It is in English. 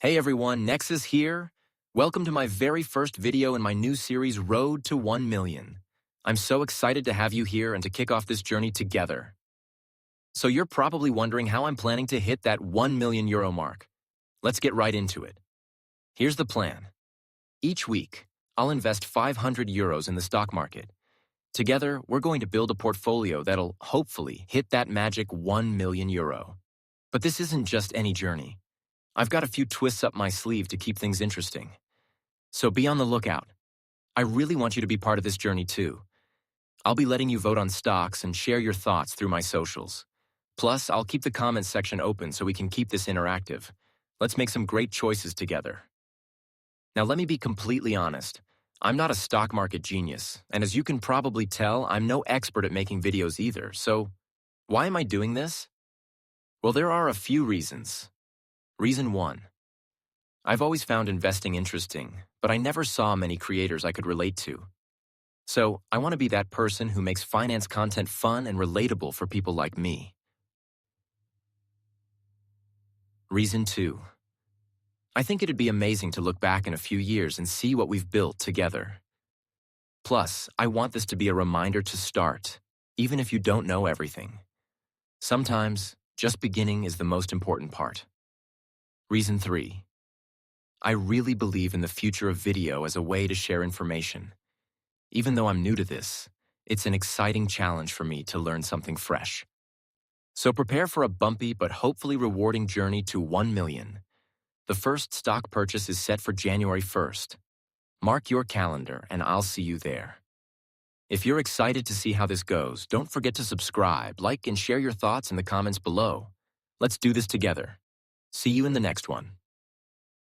Hey everyone, Nexus here. Welcome to my very first video in my new series, Road to 1 Million. I'm so excited to have you here and to kick off this journey together. So you're probably wondering how I'm planning to hit that €1 million mark. Let's get right into it. Here's the plan. Each week, I'll invest €500 in the stock market. Together, we're going to build a portfolio that'll hopefully hit that magic €1 million. But this isn't just any journey. I've got a few twists up my sleeve to keep things interesting. So be on the lookout. I really want you to be part of this journey too. I'll be letting you vote on stocks and share your thoughts through my socials. Plus, I'll keep the comments section open so we can keep this interactive. Let's make some great choices together. Now, let me be completely honest. I'm not a stock market genius, and as you can probably tell, I'm no expert at making videos either. So, why am I doing this? Well, there are a few reasons. Reason 1. I've always found investing interesting, but I never saw many creators I could relate to. So, I want to be that person who makes finance content fun and relatable for people like me. Reason 2. I think it'd be amazing to look back in a few years and see what we've built together. Plus, I want this to be a reminder to start, even if you don't know everything. Sometimes, just beginning is the most important part. Reason 3. I really believe in the future of video as a way to share information. Even though I'm new to this, it's an exciting challenge for me to learn something fresh. So prepare for a bumpy but hopefully rewarding journey to 1 million. The first stock purchase is set for January 1st. Mark your calendar and I'll see you there. If you're excited to see how this goes, don't forget to subscribe, like, and share your thoughts in the comments below. Let's do this together. See you in the next one.